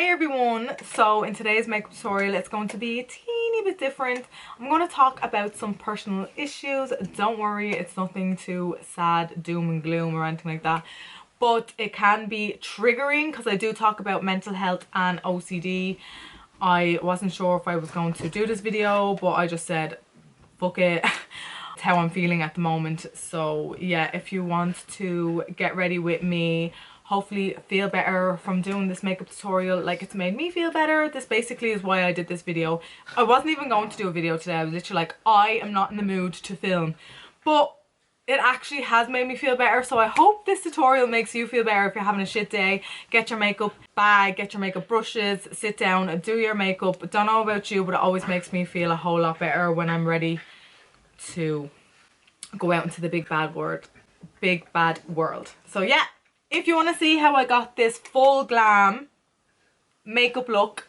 Hi everyone, so in today's makeup tutorial it's going to be a teeny bit different. I'm going to talk about some personal issues. Don't worry, it's nothing too sad, doom and gloom or anything like that, but it can be triggering because I do talk about mental health and OCD. I wasn't sure if I was going to do this video, but I just said fuck it. It's how I'm feeling at the moment. So yeah, if you want to get ready with me, hopefully feel better from doing this makeup tutorial like it's made me feel better. This basically is why I did this video. I wasn't even going to do a video today. I was literally like, I am not in the mood to film, but it actually has made me feel better. So I hope this tutorial makes you feel better if you're having a shit day. Get your makeup bag, get your makeup brushes, sit down and do your makeup. Don't know about you, but it always makes me feel a whole lot better when I'm ready to go out into the big bad world. So yeah, if you want to see how I got this full glam makeup look,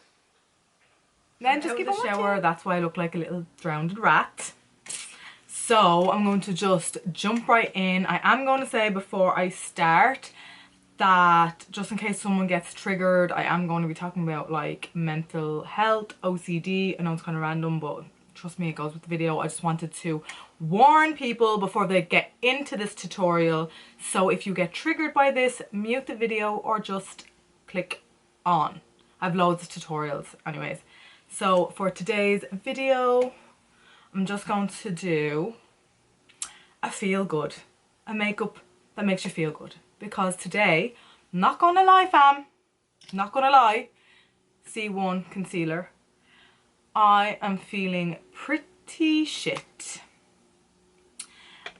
then just give a shower. That's why I look like a little drowned rat. So I'm going to just jump right in. I am going to say before I start that just in case someone gets triggered, I am going to be talking about like mental health, OCD. I know it's kind of random, but trust me, it goes with the video. I just wanted to warn people before they get into this tutorial. So if you get triggered by this, mute the video or just click on. I have loads of tutorials anyways. So for today's video, I'm just going to do a feel good, a makeup that makes you feel good. Because today, not gonna lie fam, not gonna lie, C1 concealer, I am feeling pretty shit.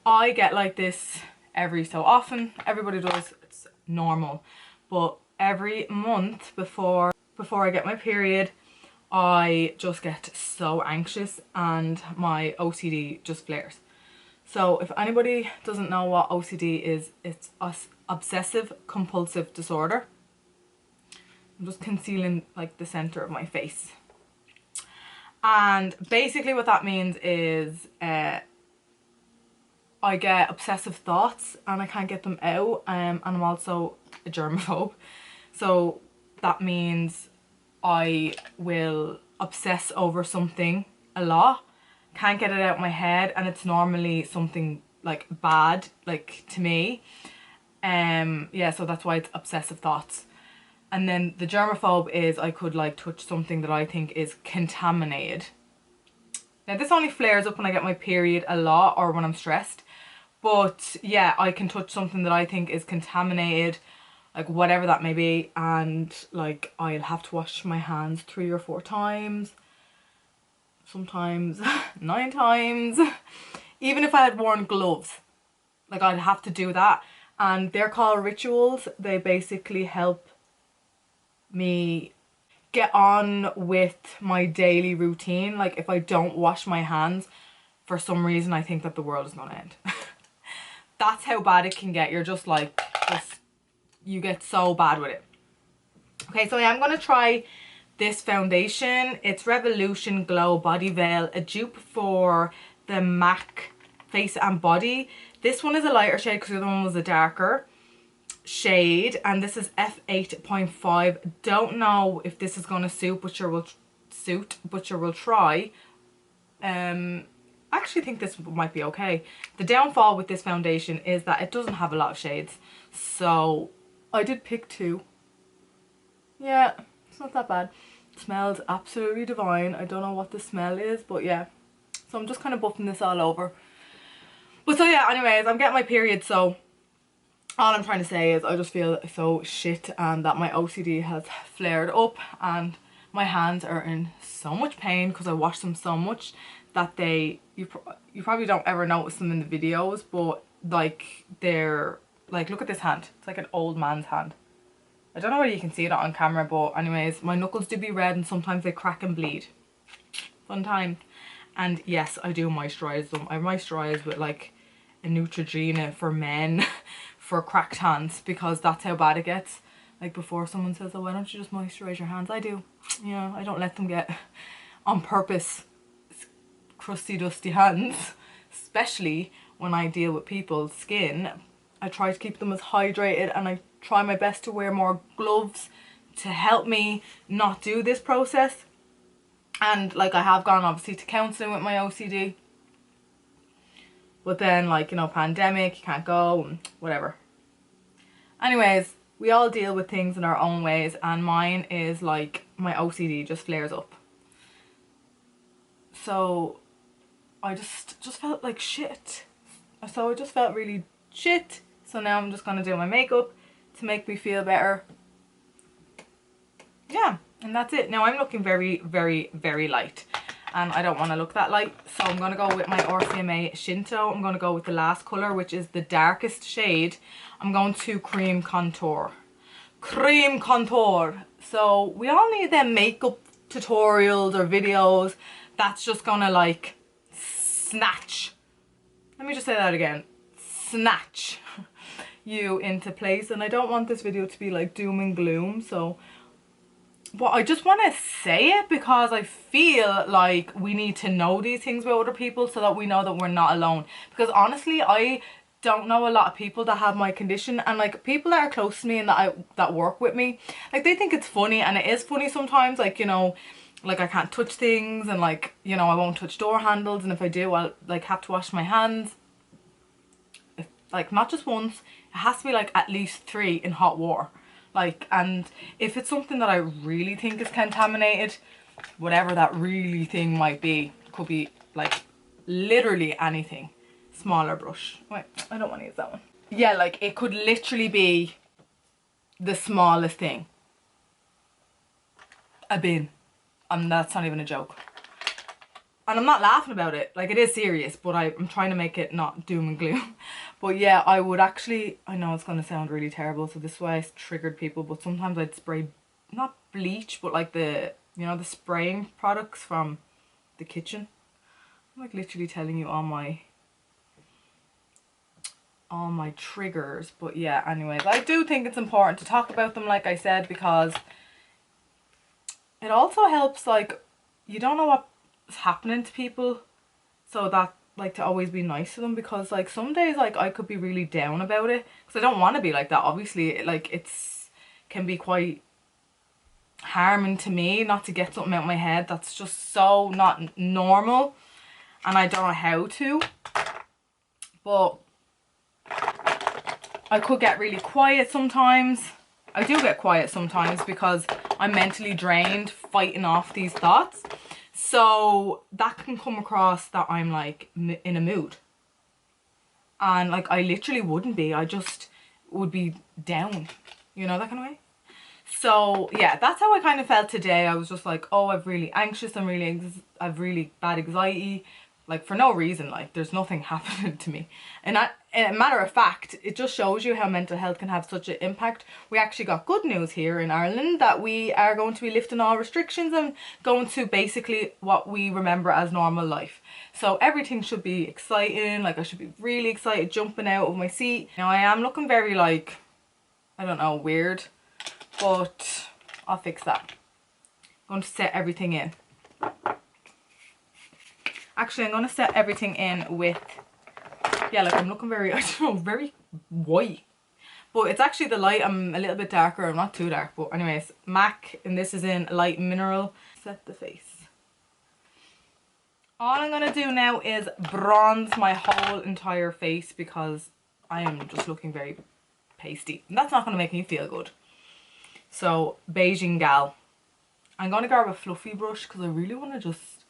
I get like this every so often. Everybody does, it's normal. But every month before I get my period, I just get so anxious and my OCD just flares. So if anybody doesn't know what OCD is, it's obsessive compulsive disorder. I'm just concealing like the center of my face. And basically what that means is I get obsessive thoughts and I can't get them out, and I'm also a germaphobe. So that means I will obsess over something a lot, can't get it out of my head, and it's normally something like bad, like to me. Yeah, so that's why it's obsessive thoughts. And then the germaphobe is I could like touch something that I think is contaminated. Now this only flares up when I get my period a lot or when I'm stressed. But yeah, I can touch something that I think is contaminated, like whatever that may be, and like I'll have to wash my hands 3 or 4 times. Sometimes 9 times. Even if I had worn gloves, like I'd have to do that. And they're called rituals. They basically help me get on with my daily routine. Like if I don't wash my hands, for some reason I think that the world is gonna end. That's how bad it can get. You're just like, you get so bad with it. Okay, so yeah, I'm gonna try this foundation. It's Revolution Glow Body Veil, a dupe for the MAC Face and Body. This one is a lighter shade because the other one was a darker shade, and this is F8.5. Don't know if this is going to suit, but sure we'll try. I actually think this might be okay. The downfall with this foundation is that it doesn't have a lot of shades, so I did pick 2. Yeah, it's not that bad. It smells absolutely divine. I don't know what the smell is, but yeah, so I'm just kind of buffing this all over. But so yeah, anyways, I'm getting my period, so all I'm trying to say is I just feel so shit and that my OCD has flared up and my hands are in so much pain because I wash them so much that you probably don't ever notice them in the videos, but like they're like, look at this hand. It's like an old man's hand. I don't know whether you can see it on camera, but anyways, my knuckles do be red and sometimes they crack and bleed. Fun time. And yes, I do moisturize them. I moisturize with like a Neutrogena for men for cracked hands because that's how bad it gets. Like before someone says, oh, why don't you just moisturize your hands? I do. Yeah, I don't let them get on purpose crusty dusty hands, especially when I deal with people's skin. I try to keep them as hydrated and I try my best to wear more gloves to help me not do this process. And like I have gone obviously to counselling with my OCD, but then like, you know, pandemic, you can't go and whatever. Anyways, we all deal with things in our own ways, and mine is like my OCD just flares up. So I just felt like shit. So I just felt really shit. So now I'm just gonna do my makeup to make me feel better. Yeah, and that's it. Now I'm looking very, very, very light, and I don't want to look that light, so I'm going to go with my RCMA Shinto. I'm going to go with the last colour, which is the darkest shade. I'm going to Cream Contour. Cream Contour. So we all need them makeup tutorials or videos that's just going to like snatch. Let me just say that again. Snatch you into place. And I don't want this video to be like doom and gloom, so... But I just want to say it because I feel like we need to know these things about other people so that we know that we're not alone. Because honestly, I don't know a lot of people that have my condition, and like people that are close to me and that work with me, like they think it's funny, and it is funny sometimes, like, you know, like I can't touch things, and like, you know, I won't touch door handles, and if I do, I'll like have to wash my hands. Like not just once, it has to be like at least 3 in hot water. Like, and if it's something that I really think is contaminated, whatever that really thing might be, could be like literally anything. Smaller brush. Wait, I don't want to use that one. Yeah, like it could literally be the smallest thing. A bin. And that's not even a joke. And I'm not laughing about it, like it is serious, but I'm trying to make it not doom and gloom. But yeah, I would actually, I know it's going to sound really terrible, so this is why I triggered people, but sometimes I'd spray, not bleach, but like the, you know, the spraying products from the kitchen. I'm like literally telling you all my triggers. But yeah, anyways, I do think it's important to talk about them, like I said, because it also helps, like, you don't know what's happening to people, so that, like, to always be nice to them, because like some days like I could be really down about it, because I don't want to be like that, obviously. Like it's can be quite harming to me not to get something out of my head that's just so not normal, and I don't know how to. But I could get really quiet sometimes. I do get quiet sometimes because I'm mentally drained fighting off these thoughts. So that can come across that I'm like in a mood. And like I literally wouldn't be. I just would be down. You know, that kind of way. So yeah, that's how I kind of felt today. I was just like, oh, I'm really anxious. I've really bad anxiety. Like for no reason, like there's nothing happening to me. And a matter of fact, it just shows you how mental health can have such an impact. We actually got good news here in Ireland that we are going to be lifting all restrictions and going to basically what we remember as normal life. So everything should be exciting. Like I should be really excited, jumping out of my seat. Now I am looking very like, I don't know, weird, but I'll fix that. I'm going to set everything in. Actually, I'm going to set everything in with, yeah, like I'm looking very, I don't know, very white. But it's actually the light. I'm a little bit darker. I'm not too dark. But anyways, MAC, and this is in Light Mineral. Set the face. All I'm going to do now is bronze my whole entire face because I am just looking very pasty. And that's not going to make me feel good. So, Beijing gal. I'm going to grab a fluffy brush because I really want to just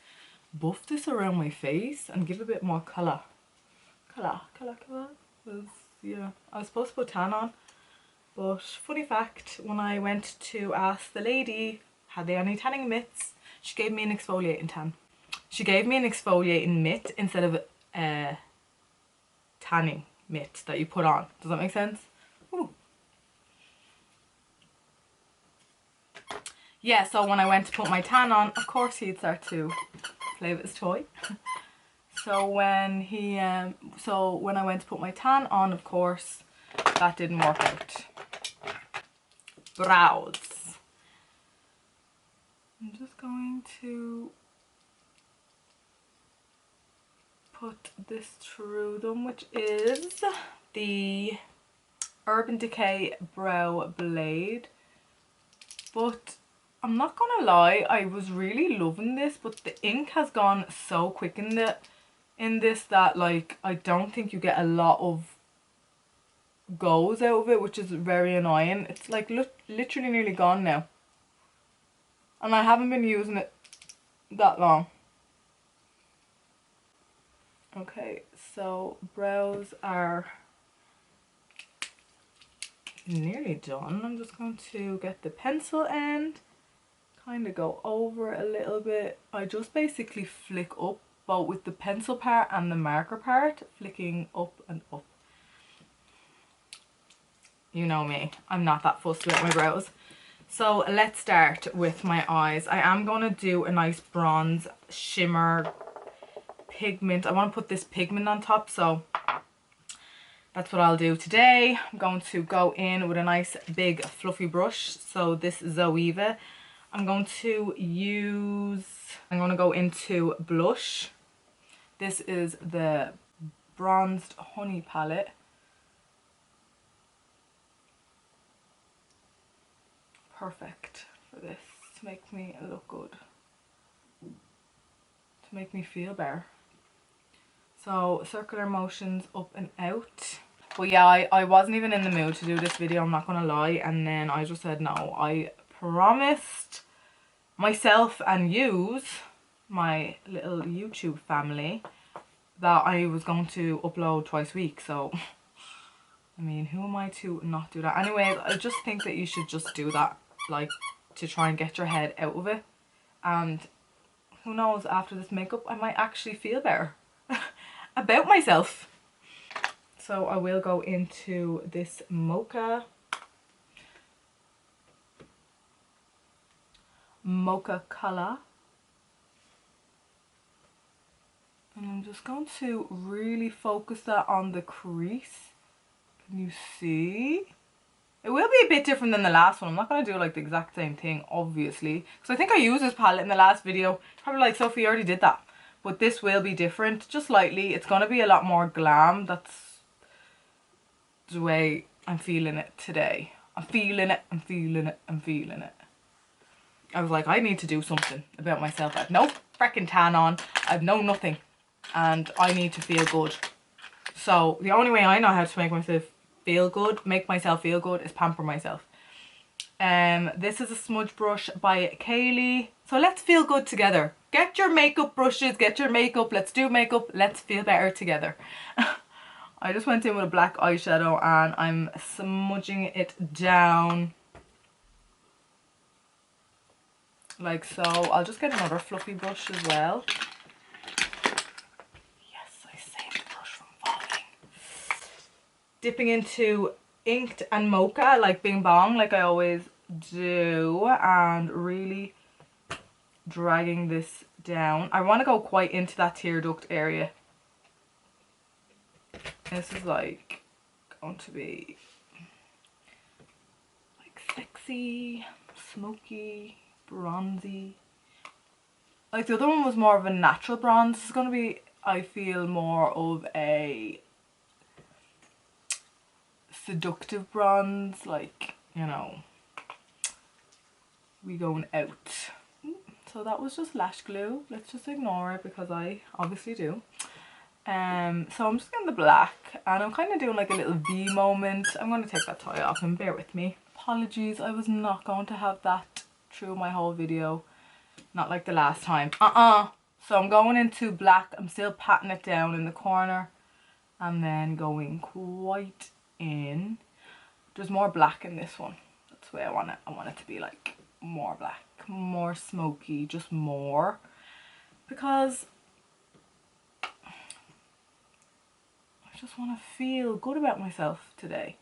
buff this around my face and give a bit more colour. Colour. Yeah, I was supposed to put tan on, but funny fact, when I went to ask the lady, had they any tanning mitts, she gave me an exfoliating tan. She gave me an exfoliating mitt instead of a tanning mitt that you put on. Does that make sense? Ooh. Yeah, so when I went to put my tan on, of course he'd start to play with his toy. So when I went to put my tan on, of course, that didn't work out. Brows. I'm just going to put this through them, which is the Urban Decay Brow Blade. But I'm not gonna lie, I was really loving this, but the ink has gone so quick in this that like I don't think you get a lot of goes out of it, which is very annoying. It's like literally nearly gone now, and I haven't been using it that long. Okay, so brows are nearly done. I'm just going to get the pencil end, kind of go over a little bit. I just basically flick up both with the pencil part and the marker part, flicking up and up. You know me, I'm not that fussed with my brows. So let's start with my eyes. I am going to do a nice bronze shimmer pigment. I want to put this pigment on top, so that's what I'll do today. I'm going to go in with a nice big fluffy brush. So this Zoeva. I'm going to go into blush. This is the Bronzed Honey palette. Perfect for this, to make me look good, to make me feel better. So circular motions up and out. But yeah, I wasn't even in the mood to do this video, I'm not gonna lie, and then I just said no. I promised myself and yous, my little YouTube family, that I was going to upload twice a week. So I mean, who am I to not do that? Anyways, I just think that you should just do that, like, to try and get your head out of it. And who knows, after this makeup I might actually feel better about myself. So I will go into this mocha colour, and I'm just going to really focus that on the crease. Can you see? It will be a bit different than the last one. I'm not going to do like the exact same thing, obviously, because I think I used this palette in the last video. Probably like, Sophie, you already did that. But this will be different, just slightly. It's going to be a lot more glam. That's the way I'm feeling it today. I'm feeling it, I'm feeling it, I'm feeling it. I was like, I need to do something about myself. I've no freaking tan on. I've no nothing. And I need to feel good. So the only way I know how to make myself feel good, is pamper myself. This is a smudge brush by Kaylee. So let's feel good together. Get your makeup brushes, get your makeup, let's do makeup, let's feel better together. I just went in with a black eyeshadow and I'm smudging it down like so. I'll just get another fluffy brush as well. Yes, I saved the brush from falling. Dipping into inked and mocha, like bing bong, like I always do, and really dragging this down. I want to go quite into that tear duct area. This is like going to be like sexy, smoky, bronzy. Like the other one was more of a natural bronze. This is going to be, I feel, more of a seductive bronze, like, you know, we going out. So that was just lash glue. Let's just ignore it because I obviously do. So I'm just getting the black and I'm kind of doing like a little V moment. I'm going to take that tie off and bear with me. Apologies, I was not going to have that through my whole video. Not like the last time. So I'm going into black. I'm still patting it down in the corner and then going quite in. There's more black in this one. That's the way I want it. I want it to be like more black, more smoky, just more, because I just want to feel good about myself today.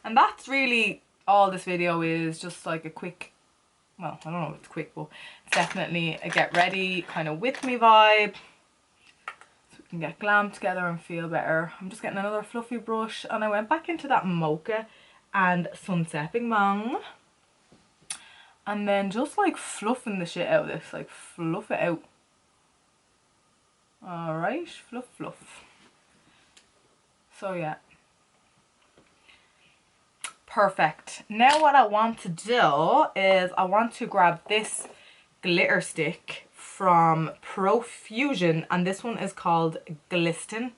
And that's really all this video is, just like a quick, well, I don't know if it's quick, but it's definitely a get ready kind of with me vibe, so we can get glam together and feel better. I'm just getting another fluffy brush and I went back into that mocha and Sunset Bing Bong, and then just like fluffing the shit out of this, like fluff it out. Alright, fluff fluff. So yeah, Perfect. Now what I want to do is I want to grab this glitter stick from Profusion, and this one is called Glisten.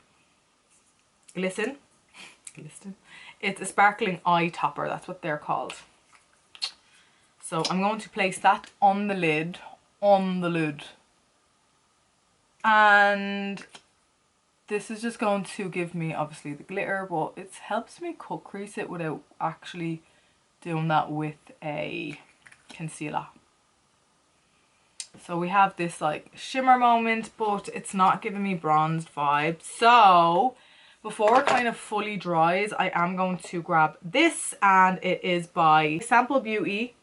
Glisten. Glisten. It's a sparkling eye topper. That's what they're called. So I'm going to place that on the lid. And this is just going to give me obviously the glitter, but it helps me cut crease it without actually doing that with a concealer. So we have this like shimmer moment, but it's not giving me bronzed vibes. So before it kind of fully dries, I am going to grab this, and it is by Sample Beauty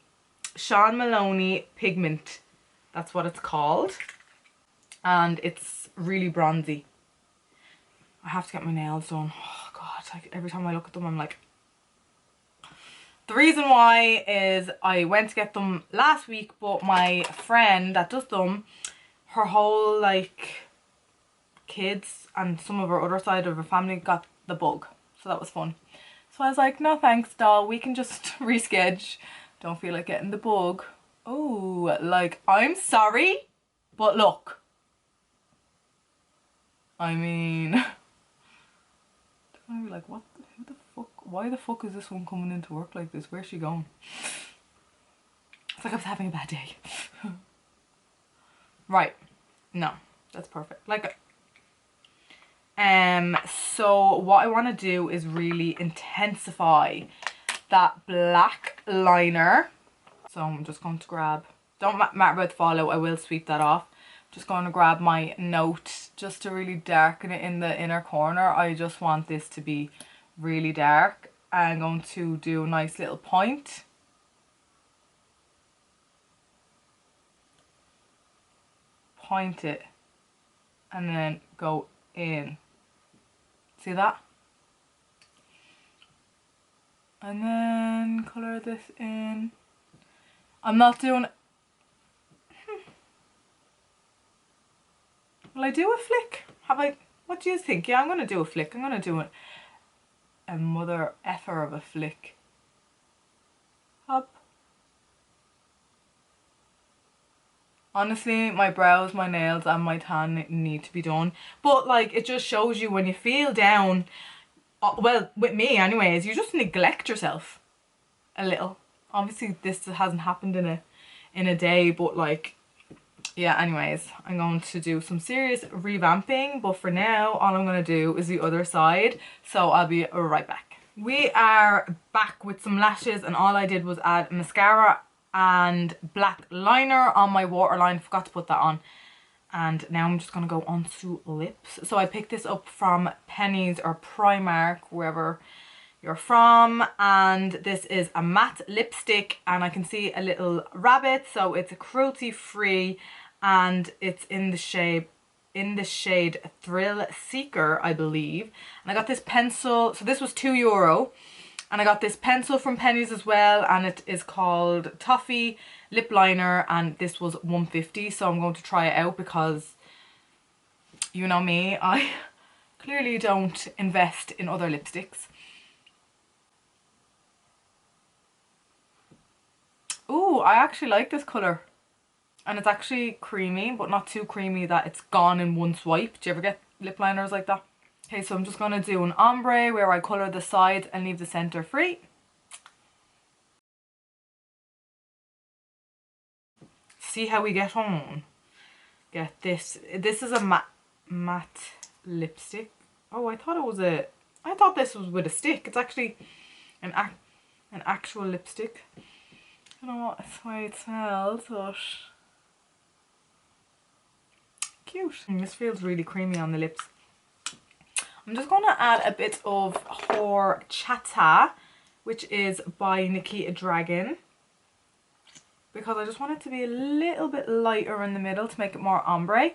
Sean Maloney Pigment. That's what it's called. And it's really bronzy. I have to get my nails done. Oh god, like every time I look at them I'm like... The reason why is I went to get them last week, but my friend that does them, her whole like kids and some of her other side of her family got the bug. So that was fun. So I was like, no thanks doll, we can just reschedule. Don't feel like getting the bug. Oh, like I'm sorry, but look. I mean... I'd be like, what? Who the fuck? Why the fuck is this one coming into work like this? Where's she going? It's like I was having a bad day. Right. No, that's perfect. Like, so what I want to do is really intensify that black liner. So I'm just going to grab, don't matter about the follow, I will sweep that off. Just going to grab my note just to really darken it in the inner corner. I just want this to be really dark. I'm going to do a nice little point. Point it. And then go in. See that? And then colour this in. I'm not doing... Will I do a flick? Have I... What do you think? Yeah, I'm going to do a flick. I'm going to do a mother effer of a flick. Hop. Honestly, my brows, my nails and my tan need to be done. But like, it just shows you when you feel down, well, with me anyways, you just neglect yourself a little. Obviously, this hasn't happened in a day, but like... Yeah, anyways, I'm going to do some serious revamping, but for now, all I'm going to do is the other side, so I'll be right back. We are back with some lashes, and all I did was add mascara and black liner on my waterline. Forgot to put that on. And now I'm just going to go on to lips. So I picked this up from Penny's or Primark, wherever you're from, and this is a matte lipstick, and I can see a little rabbit, so it's a cruelty free, and it's in the shade Thrill Seeker, I believe. And I got this pencil, so this was €2, and I got this pencil from Penny's as well, and it is called Toffee Lip Liner, and this was $1.50. So I'm going to try it out because, you know me, I clearly don't invest in other lipsticks. Ooh, I actually like this colour. And it's actually creamy, but not too creamy that it's gone in one swipe. Do you ever get lip liners like that? Okay, so I'm just going to do an ombre where I colour the sides and leave the centre free. See how we get on. Get this. This is a matte lipstick. Oh, I thought this was with a stick. It's actually an actual lipstick. I don't know what way it smells, but cute. And this feels really creamy on the lips. I'm just going to add a bit of Horchata, which is by Nikita Dragon, because I just want it to be a little bit lighter in the middle to make it more ombre.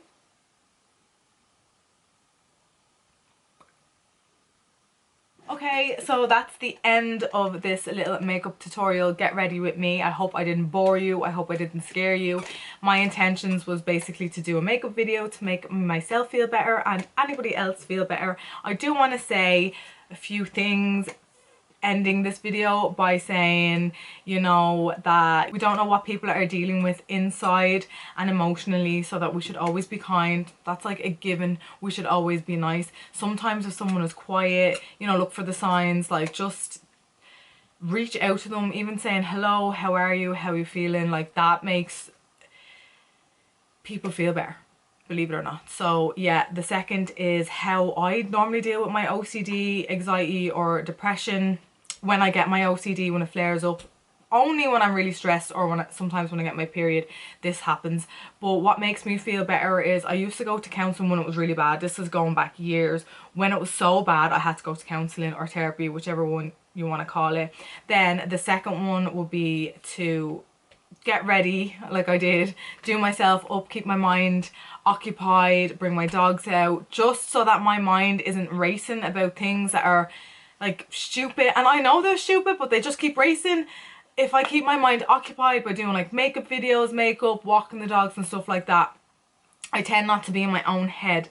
Okay, so that's the end of this little makeup tutorial. Get ready with me. I hope I didn't bore you. I hope I didn't scare you. My intentions was basically to do a makeup video to make myself feel better and anybody else feel better. I do want to say a few things. ending this video by saying, you know, that we don't know what people are dealing with inside and emotionally, so that we should always be kind. That's like a given. We should always be nice. Sometimes if someone is quiet, you know, look for the signs, like just reach out to them, even saying hello, how are you, how are you feeling, like that makes people feel better, believe it or not. So yeah, the second is how I normally deal with my OCD, anxiety or depression. When I get my OCD, when it flares up, only when I'm really stressed or sometimes when I get my period, this happens. But what makes me feel better is I used to go to counselling when it was really bad. This is going back years. When it was so bad, I had to go to counselling or therapy, whichever one you want to call it. Then the second one would be to get ready, like I did, do myself up, keep my mind occupied, bring my dogs out, just so that my mind isn't racing about things that are like stupid. And I know they're stupid, but they just keep racing. If I keep my mind occupied by doing like makeup videos, makeup, walking the dogs and stuff like that, I tend not to be in my own head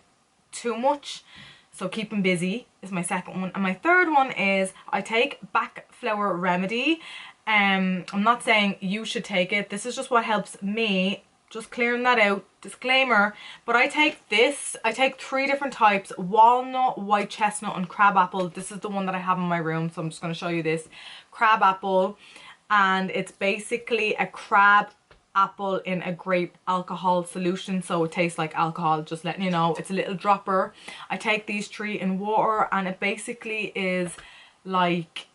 too much. So keeping busy is my second one. And my third one is I take back flower remedy. I'm not saying you should take it. This is just what helps me. Just clearing that out, disclaimer. But I take this. I take 3 different types: walnut, white chestnut and crab apple. This is the one that I have in my room, so I'm just going to show you this. Crab apple. And it's basically a crab apple in a grape alcohol solution, so it tastes like alcohol, just letting you know. It's a little dropper. I take these 3 in water, and it basically is like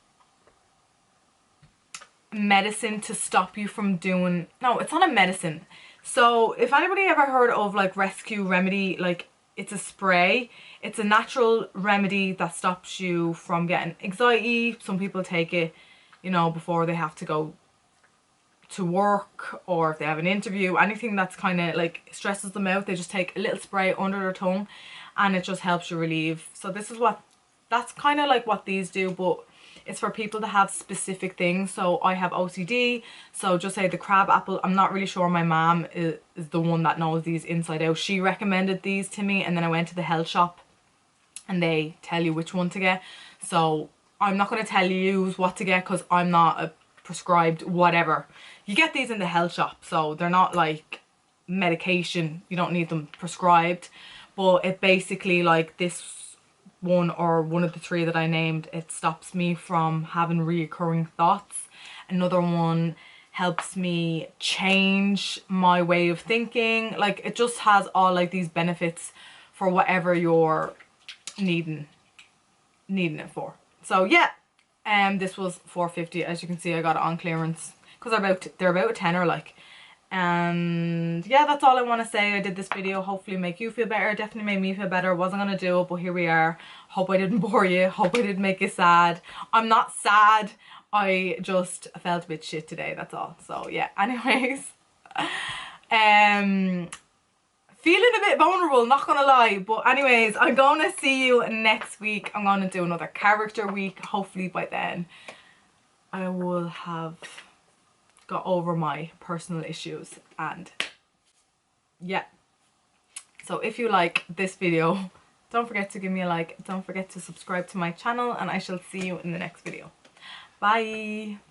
medicine to stop you from doing, no, it's not a medicine. So if anybody ever heard of like Rescue Remedy, like it's a spray. It's a natural remedy that stops you from getting anxiety. Some people take it, you know, before they have to go to work, or if they have an interview, anything that's kind of like stresses them out, they just take a little spray under their tongue and it just helps you relieve. So this is what, that's kind of like what these do, but it's for people that have specific things. So I have OCD, so just say the crab apple. I'm not really sure, my mom is the one that knows these inside out. She recommended these to me, and then I went to the health shop and they tell you which one to get. So I'm not going to tell you what to get because I'm not a prescribed whatever. You get these in the health shop, so they're not like medication. You don't need them prescribed. But it basically, like this one or one of the 3 that I named, it stops me from having reoccurring thoughts. Another one helps me change my way of thinking. Like it just has all like these benefits for whatever you're needing it for. So yeah, this was $4.50. As you can see, I got it on clearance because they're about a tenner, like. And yeah, that's all I want to say. I did this video hopefully make you feel better. It definitely made me feel better. Wasn't gonna do it, but here we are. Hope I didn't bore you. Hope I didn't make you sad. I'm not sad, I just felt a bit shit today, that's all. So yeah, anyways, feeling a bit vulnerable, not gonna lie. But anyways, I'm gonna see you next week. I'm gonna do another character week. Hopefully by then I will have got over my personal issues. And yeah, so if you like this video, don't forget to give me a like, don't forget to subscribe to my channel, and I shall see you in the next video. Bye.